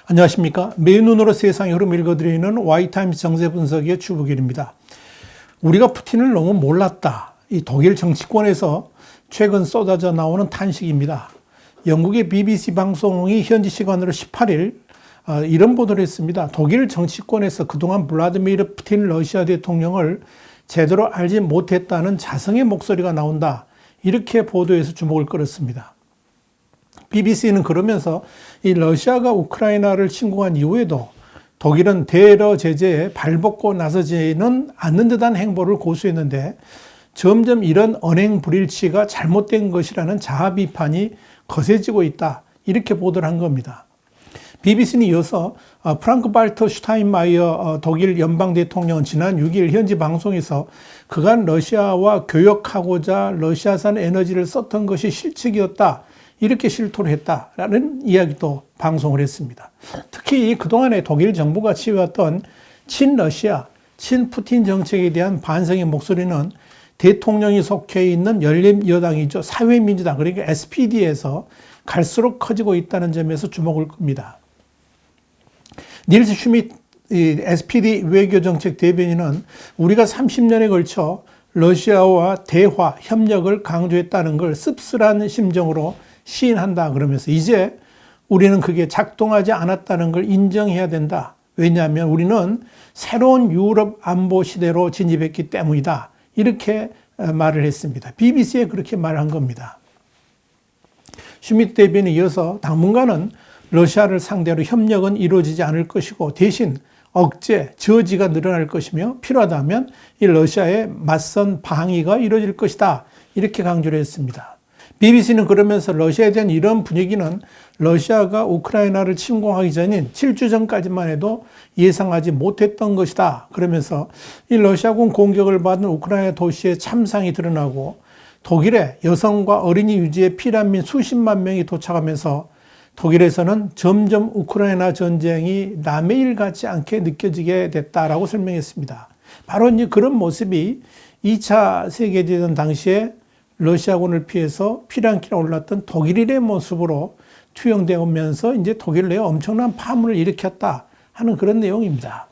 안녕하십니까. 맨눈으로 세상의 흐름 읽어드리는 Y타임스 정세 분석의 주부길입니다. 우리가 푸틴을 너무 몰랐다. 이 독일 정치권에서 최근 쏟아져 나오는 탄식입니다. 영국의 BBC 방송이 현지 시간으로 18일 이런 보도를 했습니다. 독일 정치권에서 그동안 블라디미르 푸틴 러시아 대통령을 제대로 알지 못했다는 자성의 목소리가 나온다. 이렇게 보도해서 주목을 끌었습니다. BBC는 그러면서 이 러시아가 우크라이나를 침공한 이후에도 독일은 대러 제재에 발벗고 나서지는 않는 듯한 행보를 고수했는데 점점 이런 언행 불일치가 잘못된 것이라는 자아 비판이 거세지고 있다. 이렇게 보도를 한 겁니다. BBC는 이어서 프랑크 발터 슈타인마이어 독일 연방 대통령은 지난 6일 현지 방송에서 그간 러시아와 교역하고자 러시아산 에너지를 썼던 것이 실책이었다. 이렇게 실토를 했다라는 이야기도 방송을 했습니다. 특히 그동안에 독일 정부가 취해왔던 친러시아, 친푸틴 정책에 대한 반성의 목소리는 대통령이 속해 있는 열린여당이죠. 사회민주당, 그러니까 SPD에서 갈수록 커지고 있다는 점에서 주목을 끕니다. 닐스 슈미트 SPD 외교정책 대변인은 우리가 30년에 걸쳐 러시아와 대화, 협력을 강조했다는 걸 씁쓸한 심정으로 시인한다 그러면서 이제 우리는 그게 작동하지 않았다는 걸 인정해야 된다. 왜냐하면 우리는 새로운 유럽 안보 시대로 진입했기 때문이다. 이렇게 말을 했습니다. BBC에 그렇게 말한 겁니다. 슈미트 대변인이 이어서 당분간은 러시아를 상대로 협력은 이루어지지 않을 것이고 대신 억제, 저지가 늘어날 것이며 필요하다면 이 러시아의 맞선 방위가 이루어질 것이다. 이렇게 강조를 했습니다. BBC는 그러면서 러시아에 대한 이런 분위기는 러시아가 우크라이나를 침공하기 전인 7주 전까지만 해도 예상하지 못했던 것이다. 그러면서 이 러시아군 공격을 받은 우크라이나 도시의 참상이 드러나고 독일에 여성과 어린이 유지에 피난민 수십만 명이 도착하면서 독일에서는 점점 우크라이나 전쟁이 남의 일 같지 않게 느껴지게 됐다라고 설명했습니다. 바로 이제 그런 모습이 2차 세계대전 당시에 러시아군을 피해서 피난길에 올랐던 독일인의 모습으로 투영되면서 이제 독일 내에 엄청난 파문을 일으켰다 하는 그런 내용입니다.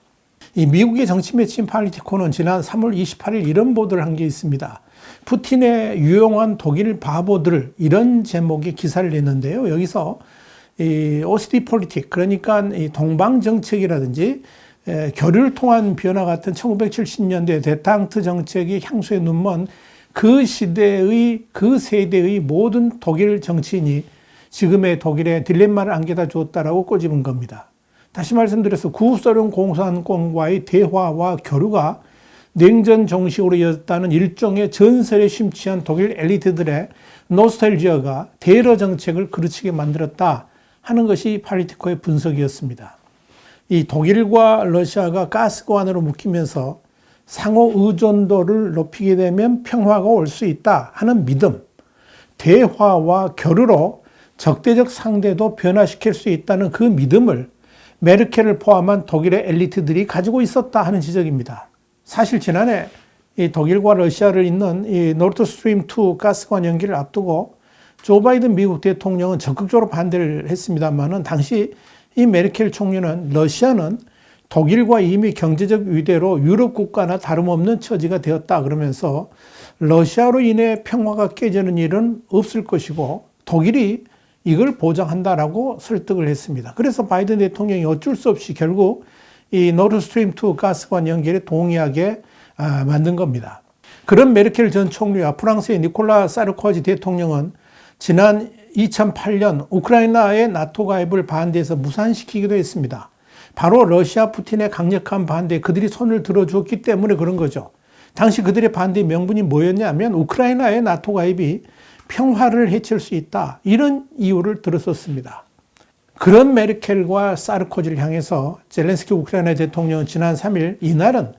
이 미국의 정치 매체인 팔리티코는 지난 3월 28일 이런 보도를 한 게 있습니다. 푸틴의 유용한 독일 바보들 이런 제목의 기사를 냈는데요. 여기서 이 OCD 폴리틱 그러니까 이 동방 정책이라든지 교류를 통한 변화 같은 1970년대 데탕트 정책이 향수에 눈먼 그 시대의, 그 세대의 모든 독일 정치인이 지금의 독일의 딜레마를 안겨다 주었다라고 꼬집은 겁니다. 다시 말씀드려서 구소련 공산권과의 대화와 교류가 냉전 정식으로 이어졌다는 일종의 전설에 심취한 독일 엘리트들의 노스텔지아가 대러 정책을 그르치게 만들었다 하는 것이 팔리티코의 분석이었습니다. 이 독일과 러시아가 가스관으로 묶이면서 상호 의존도를 높이게 되면 평화가 올 수 있다 하는 믿음, 대화와 교류로 적대적 상대도 변화시킬 수 있다는 그 믿음을 메르켈을 포함한 독일의 엘리트들이 가지고 있었다 하는 지적입니다. 사실 지난해 이 독일과 러시아를 잇는 이 노르드스트림 2 가스관 연기를 앞두고 조 바이든 미국 대통령은 적극적으로 반대를 했습니다만은 당시 이 메르켈 총리는 러시아는 독일과 이미 경제적 위대로 유럽 국가나 다름없는 처지가 되었다 그러면서 러시아로 인해 평화가 깨지는 일은 없을 것이고 독일이 이걸 보장한다라고 설득을 했습니다. 그래서 바이든 대통령이 어쩔 수 없이 결국 이 노르드스트림 2 가스관 연결에 동의하게 만든 겁니다. 그런 메르켈 전 총리와 프랑스의 니콜라 사르코지 대통령은 지난 2008년 우크라이나의 나토 가입을 반대해서 무산시키기도 했습니다. 바로 러시아 푸틴의 강력한 반대에 그들이 손을 들어주었기 때문에 그런 거죠. 당시 그들의 반대의 명분이 뭐였냐면 우크라이나의 나토 가입이 평화를 해칠 수 있다. 이런 이유를 들었었습니다. 그런 메르켈과 사르코지를 향해서 젤렌스키 우크라이나 대통령은 지난 3일 이날은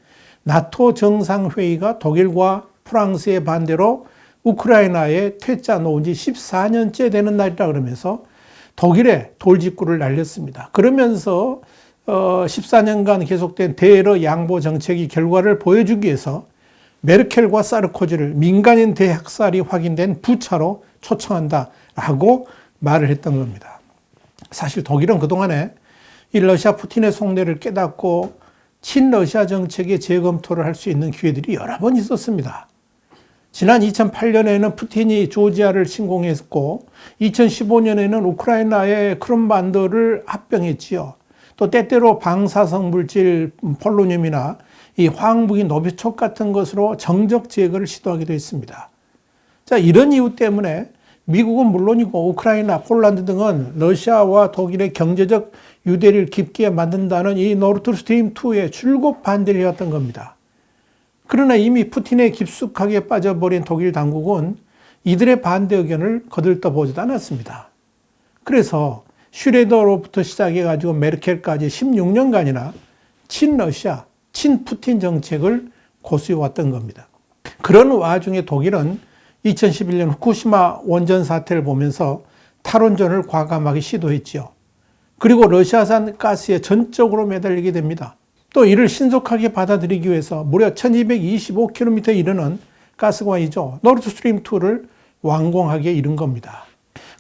나토 정상회의가 독일과 프랑스의 반대로 우크라이나에 퇴짜 놓은 지 14년째 되는 날이라 그러면서 독일에 돌직구를 날렸습니다. 그러면서 14년간 계속된 대러 양보 정책이 결과를 보여주기 위해서 메르켈과 사르코지를 민간인 대학살이 확인된 부차로 초청한다라고 말을 했던 겁니다. 사실 독일은 그동안에 이 러시아 푸틴의 속내를 깨닫고 친러시아 정책의 재검토를 할 수 있는 기회들이 여러 번 있었습니다. 지난 2008년에는 푸틴이 조지아를 침공했고 2015년에는 우크라이나의 크림반도를 합병했지요. 또 때때로 방사성 물질 폴로늄이나 이 화학무기 노비촉 같은 것으로 정적 제거를 시도하기도 했습니다. 자, 이런 이유 때문에 미국은 물론이고 우크라이나, 폴란드 등은 러시아와 독일의 경제적 유대를 깊게 만든다는 이 노르드스트림2에 줄곧 반대를 해왔던 겁니다. 그러나 이미 푸틴에 깊숙하게 빠져버린 독일 당국은 이들의 반대 의견을 거들떠보지도 않았습니다. 그래서 슈레더로부터 시작해가지고 메르켈까지 16년간이나 친러시아, 친푸틴 정책을 고수해왔던 겁니다. 그런 와중에 독일은 2011년 후쿠시마 원전 사태를 보면서 탈원전을 과감하게 시도했지요. 그리고 러시아산 가스에 전적으로 매달리게 됩니다. 또 이를 신속하게 받아들이기 위해서 무려 1225km에 이르는 가스관이죠. 노르드스트림2를 완공하게 이른 겁니다.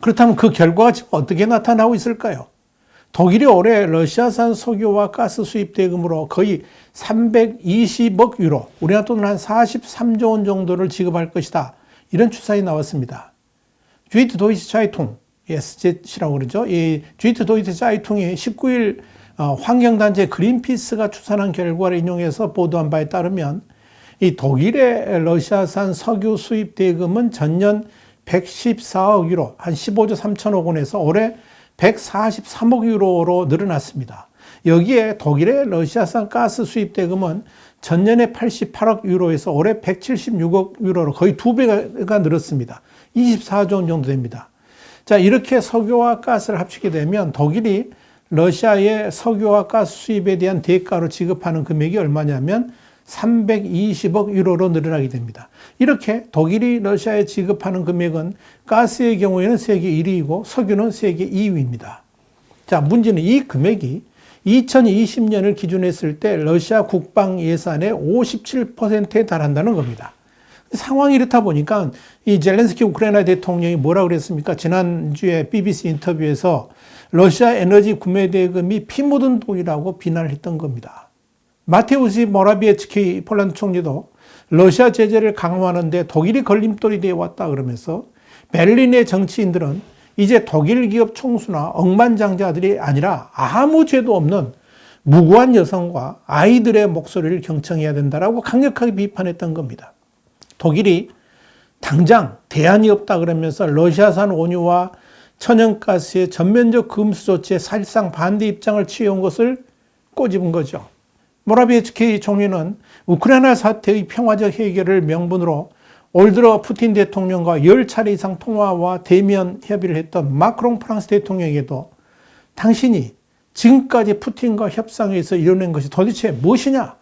그렇다면 그 결과가 지금 어떻게 나타나고 있을까요? 독일이 올해 러시아산 석유와 가스 수입 대금으로 거의 320억 유로, 우리나라 돈으로 한 43조 원 정도를 지급할 것이다. 이런 추산이 나왔습니다. 주이트 도이치 자이통, SZ라고 그러죠. 이 주이트 도이치 자이통이 19일 환경단체 그린피스가 추산한 결과를 인용해서 보도한 바에 따르면 이 독일의 러시아산 석유 수입 대금은 전년 114억 유로, 한 15조 3천억 원에서 올해 143억 유로로 늘어났습니다. 여기에 독일의 러시아산 가스 수입 대금은 전년에 88억 유로에서 올해 176억 유로로 거의 2배가 늘었습니다. 24조 원 정도 됩니다. 자, 이렇게 석유와 가스를 합치게 되면 독일이 러시아의 석유와 가스 수입에 대한 대가로 지급하는 금액이 얼마냐면 320억 유로로 늘어나게 됩니다. 이렇게 독일이 러시아에 지급하는 금액은 가스의 경우에는 세계 1위이고 석유는 세계 2위입니다. 자, 문제는 이 금액이 2020년을 기준했을 때 러시아 국방 예산의 57%에 달한다는 겁니다. 상황이 이렇다 보니까 이 젤렌스키 우크라이나 대통령이 뭐라고 그랬습니까? 지난주에 BBC 인터뷰에서 러시아 에너지 구매 대금이 피 묻은 돈이라고 비난을 했던 겁니다. 마테우시 모라비에츠키 폴란드 총리도 러시아 제재를 강화하는데 독일이 걸림돌이 되어 왔다 그러면서 베를린의 정치인들은 이제 독일 기업 총수나 억만장자들이 아니라 아무 죄도 없는 무고한 여성과 아이들의 목소리를 경청해야 된다라고 강력하게 비판했던 겁니다. 독일이 당장 대안이 없다 그러면서 러시아산 원유와 천연가스의 전면적 금수 조치에 사실상 반대 입장을 취해온 것을 꼬집은 거죠. 모라비에츠키 총리는 우크라이나 사태의 평화적 해결을 명분으로 올 들어 푸틴 대통령과 10차례 이상 통화와 대면 협의를 했던 마크롱 프랑스 대통령에게도 당신이 지금까지 푸틴과 협상에서 이뤄낸 것이 도대체 무엇이냐?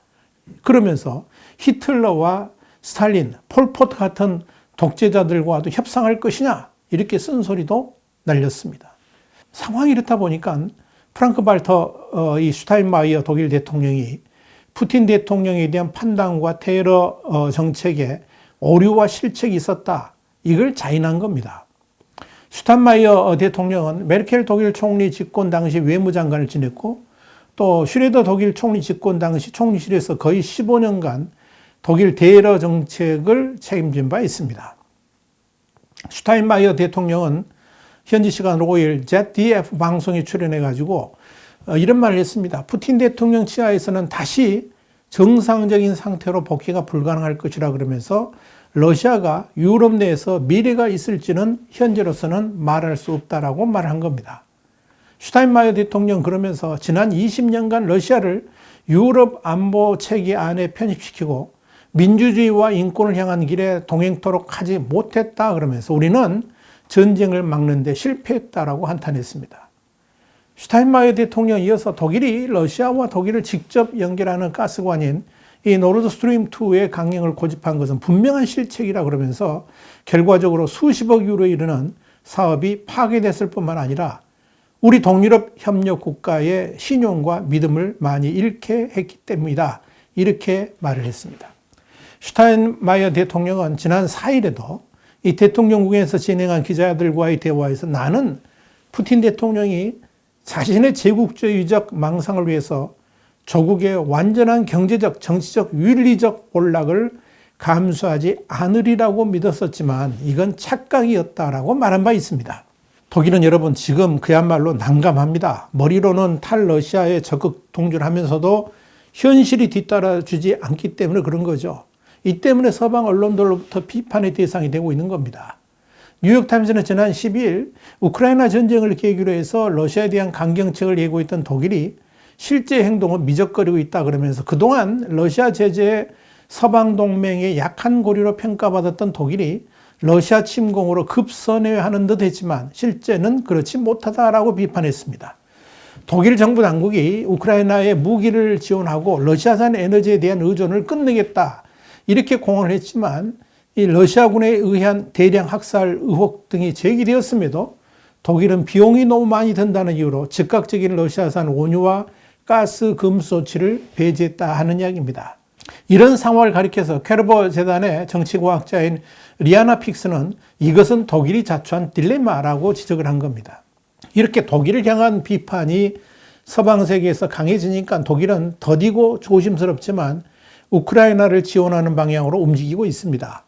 그러면서 히틀러와 스탈린, 폴포트 같은 독재자들과도 협상할 것이냐? 이렇게 쓴소리도 날렸습니다. 상황이 이렇다 보니까 프랑크 발터 이 슈타인마이어 독일 대통령이 푸틴 대통령에 대한 판단과 테러 정책에 오류와 실책이 있었다. 이걸 자인한 겁니다. 슈타인마이어 대통령은 메르켈 독일 총리 집권 당시 외무장관을 지냈고 또 슈레더 독일 총리 집권 당시 총리실에서 거의 15년간 독일 대러 정책을 책임진 바 있습니다. 슈타인마이어 대통령은 현지 시간 5일 ZDF 방송에 출연해가지고 이런 말을 했습니다. 푸틴 대통령 치하에서는 다시 정상적인 상태로 복귀가 불가능할 것이라 그러면서 러시아가 유럽 내에서 미래가 있을지는 현재로서는 말할 수 없다라고 말한 겁니다. 슈타인마이어 대통령 그러면서 지난 20년간 러시아를 유럽 안보 체계 안에 편입시키고 민주주의와 인권을 향한 길에 동행토록 하지 못했다 그러면서 우리는 전쟁을 막는 데 실패했다라고 한탄했습니다. 슈타인마이어 대통령에 이어서 독일이 러시아와 독일을 직접 연결하는 가스관인 이 노르드스트림2의 강행을 고집한 것은 분명한 실책이라 그러면서 결과적으로 수십억 유로에 이르는 사업이 파괴됐을 뿐만 아니라 우리 동유럽 협력 국가의 신용과 믿음을 많이 잃게 했기 때문이다. 이렇게 말을 했습니다. 슈타인마이어 대통령은 지난 4일에도 이 대통령궁에서 진행한 기자들과의 대화에서 나는 푸틴 대통령이 자신의 제국주의적 망상을 위해서 조국의 완전한 경제적, 정치적, 윤리적 몰락을 감수하지 않으리라고 믿었었지만 이건 착각이었다라고 말한 바 있습니다. 독일은 여러분 지금 그야말로 난감합니다. 머리로는 탈러시아에 적극 동조하면서도 현실이 뒤따라주지 않기 때문에 그런 거죠. 이 때문에 서방 언론들로부터 비판의 대상이 되고 있는 겁니다. 뉴욕타임스는 지난 12일 우크라이나 전쟁을 계기로 해서 러시아에 대한 강경책을 예고했던 독일이 실제 행동은 미적거리고 있다 그러면서 그동안 러시아 제재에 서방 동맹의 약한 고리로 평가받았던 독일이 러시아 침공으로 급선회하는 듯 했지만 실제는 그렇지 못하다라고 비판했습니다. 독일 정부 당국이 우크라이나에 무기를 지원하고 러시아산 에너지에 대한 의존을 끝내겠다 이렇게 공언을 했지만 이 러시아군에 의한 대량 학살 의혹 등이 제기되었음에도 독일은 비용이 너무 많이 든다는 이유로 즉각적인 러시아산 원유와 가스 금수 조치를 배제했다 하는 이야기입니다. 이런 상황을 가리켜서 캐르버 재단의 정치과학자인 리아나 픽스는 이것은 독일이 자초한 딜레마라고 지적을 한 겁니다. 이렇게 독일을 향한 비판이 서방 세계에서 강해지니까 독일은 더디고 조심스럽지만 우크라이나를 지원하는 방향으로 움직이고 있습니다.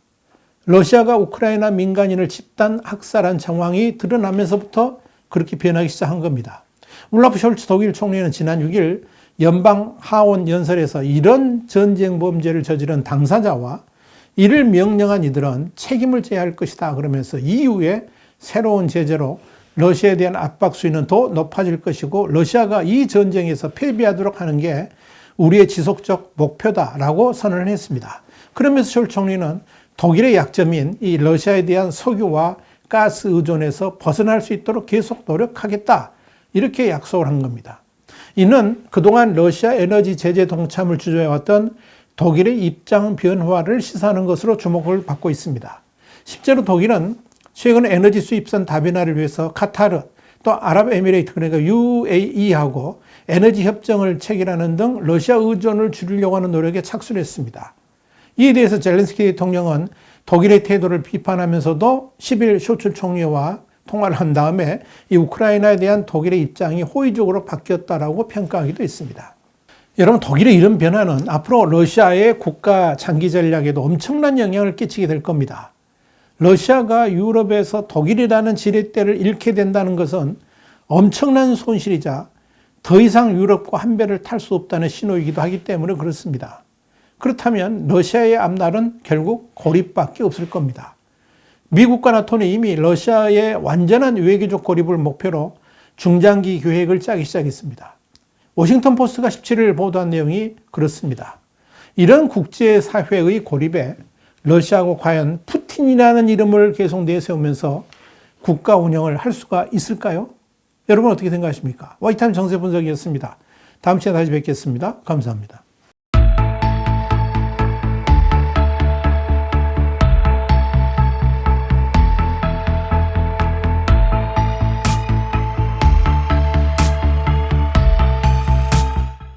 러시아가 우크라이나 민간인을 집단 학살한 정황이 드러나면서부터 그렇게 변하기 시작한 겁니다. 울라프 숄츠 독일 총리는 지난 6일 연방 하원 연설에서 이런 전쟁 범죄를 저지른 당사자와 이를 명령한 이들은 책임을 져야 할 것이다 그러면서 이후에 새로운 제재로 러시아에 대한 압박 수위는 더 높아질 것이고 러시아가 이 전쟁에서 패배하도록 하는 게 우리의 지속적 목표다라고 선언을 했습니다. 그러면서 숄츠 총리는 독일의 약점인 이 러시아에 대한 석유와 가스 의존에서 벗어날 수 있도록 계속 노력하겠다 이렇게 약속을 한 겁니다. 이는 그동안 러시아 에너지 제재 동참을 주저해왔던 독일의 입장 변화를 시사하는 것으로 주목을 받고 있습니다. 실제로 독일은 최근 에너지 수입선 다변화를 위해서 카타르 또 아랍에미레이트 그러니까 UAE하고 에너지 협정을 체결하는 등 러시아 의존을 줄이려고 하는 노력에 착수를 했습니다. 이에 대해서 젤렌스키 대통령은 독일의 태도를 비판하면서도 10일 숄츠 총리와 통화를 한 다음에 이 우크라이나에 대한 독일의 입장이 호의적으로 바뀌었다라고 평가하기도 했습니다. 여러분 독일의 이런 변화는 앞으로 러시아의 국가 장기 전략에도 엄청난 영향을 끼치게 될 겁니다. 러시아가 유럽에서 독일이라는 지렛대를 잃게 된다는 것은 엄청난 손실이자 더 이상 유럽과 한 배를 탈 수 없다는 신호이기도 하기 때문에 그렇습니다. 그렇다면 러시아의 앞날은 결국 고립밖에 없을 겁니다. 미국과 나토는 이미 러시아의 완전한 외교적 고립을 목표로 중장기 계획을 짜기 시작했습니다. 워싱턴 포스트가 17일 보도한 내용이 그렇습니다. 이런 국제사회의 고립에 러시아가 과연 푸틴이라는 이름을 계속 내세우면서 국가 운영을 할 수가 있을까요? 여러분 어떻게 생각하십니까? 와이타임 정세 분석이었습니다. 다음 시간에 다시 뵙겠습니다. 감사합니다.